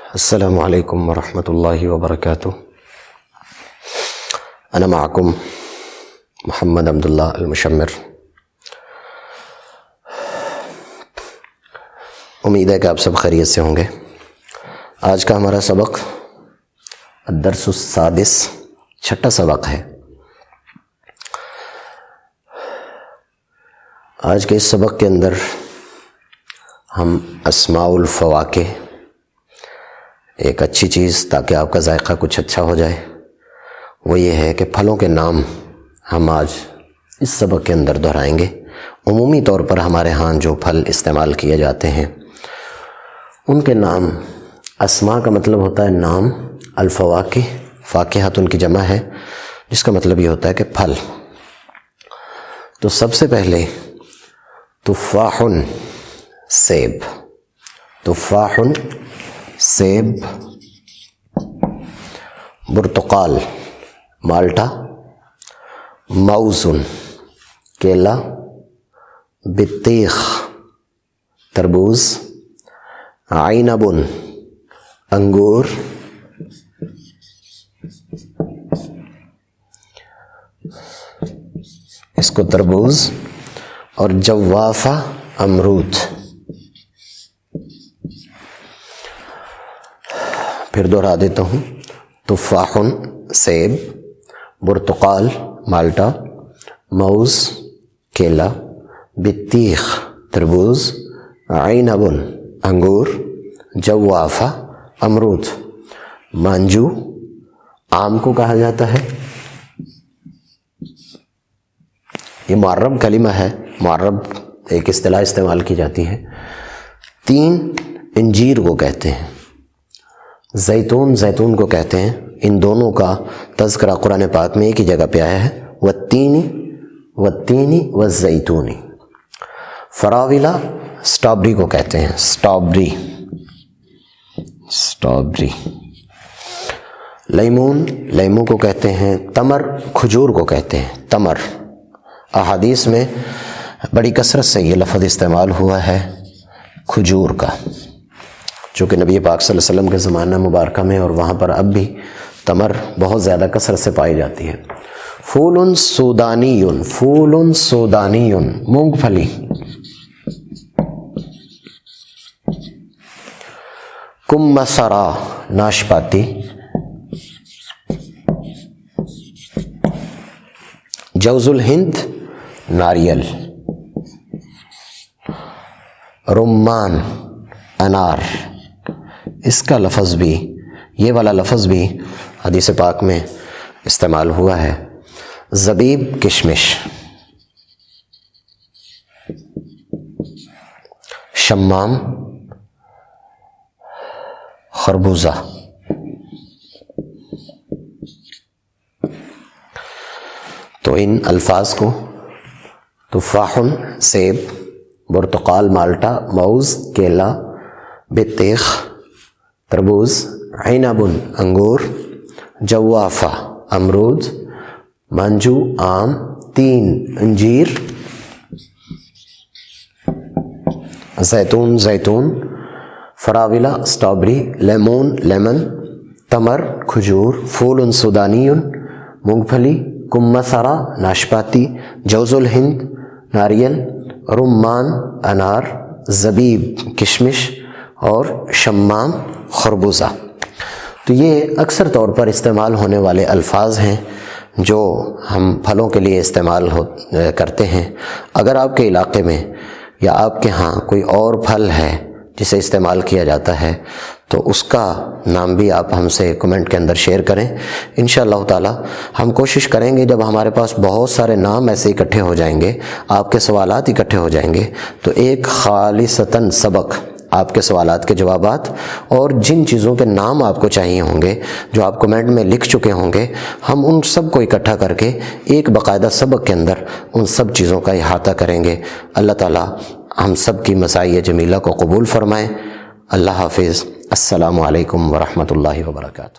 السلام علیکم ورحمۃ اللہ وبرکاتہ۔ انا معکم محمد عبداللہ المشمر۔ امید ہے کہ آپ سب خیریت سے ہوں گے۔ آج کا ہمارا سبق الدرس السادس، چھٹا سبق ہے۔ آج کے اس سبق کے اندر ہم اسماء الفواکہ، ایک اچھی چیز تاکہ آپ کا ذائقہ کچھ اچھا ہو جائے، وہ یہ ہے کہ پھلوں کے نام ہم آج اس سبق کے اندر دہرائیں گے۔ عمومی طور پر ہمارے ہاں جو پھل استعمال کیے جاتے ہیں ان کے نام، اسماء کا مطلب ہوتا ہے نام، الفواکہ فاکہۃ ان کی جمع ہے، جس کا مطلب یہ ہوتا ہے کہ پھل۔ تو سب سے پہلے تفاح سیب، تفاح سیب، برتقال مالٹا، موز کیلا، بطیخ تربوز، عنب انگور، اس کو تربوز، اور جوافہ امرود۔ پھر دوہرا دیتا ہوں، تفاح سیب، برتقال مالٹا، موز کیلا، بطیخ تربوز، عنب انگور، جوافہ امرود۔ مانجو آم کو کہا جاتا ہے، یہ معرب کلمہ ہے، معرب ایک اصطلاح استعمال کی جاتی ہے۔ 3 انجیر کو کہتے ہیں، زیتون، زیتون کو کہتے ہیں۔ ان دونوں کا تذکرہ قرآن پاک میں ایک ہی جگہ پہ آیا ہے، والتین والزیتون۔ فراولہ سٹرابری کو کہتے ہیں، سٹرابری، سٹرابری۔ لیمون، لیمو کو کہتے ہیں۔ تمر، کھجور کو کہتے ہیں، تمر۔ احادیث میں بڑی کثرت سے یہ لفظ استعمال ہوا ہے کھجور کا، چونکہ نبی پاک صلی اللہ علیہ وسلم کے زمانہ مبارکہ میں اور وہاں پر اب بھی تمر بہت زیادہ کثرت سے پائی جاتی ہے۔ فول سودانی، فول سودانی مونگ پھلی۔ کمثرا ناشپاتی، جوز الہند ناریل، رمان انار۔ اس کا لفظ بھی، یہ والا لفظ بھی حدیث پاک میں استعمال ہوا ہے۔ زبیب کشمش، شمام خربوزہ۔ تو ان الفاظ کو تفاح سیب، برتقال مالٹا، موز کیلا، بطیخ تربوز، عنب انگور، جوافہ امرود، مانجو آم، 3 انجیر، زیتون زیتون، فراولہ سٹرابری، لیمون لیمن، تمر کھجور، فول سودانی مونگ پھلی، کمثرا ناشپاتی، جوز الہند ناریل، رمان انار، زبیب کشمش اور شمام خربوزہ۔ تو یہ اکثر طور پر استعمال ہونے والے الفاظ ہیں جو ہم پھلوں کے لیے استعمال کرتے ہیں۔ اگر آپ کے علاقے میں یا آپ کے ہاں کوئی اور پھل ہے جسے استعمال کیا جاتا ہے تو اس کا نام بھی آپ ہم سے کمنٹ کے اندر شیئر کریں۔ انشاءاللہ تعالی ہم کوشش کریں گے، جب ہمارے پاس بہت سارے نام ایسے اکٹھے ہو جائیں گے، آپ کے سوالات اکٹھے ہو جائیں گے، تو ایک خالصتاً سبق آپ کے سوالات کے جوابات اور جن چیزوں کے نام آپ کو چاہیے ہوں گے جو آپ کمنٹ میں لکھ چکے ہوں گے، ہم ان سب کو اکٹھا کر کے ایک باقاعدہ سبق کے اندر ان سب چیزوں کا احاطہ کریں گے۔ اللہ تعالی ہم سب کی مساعی جمیلہ کو قبول فرمائیں۔ اللہ حافظ۔ السلام علیکم ورحمۃ اللہ وبرکاتہ۔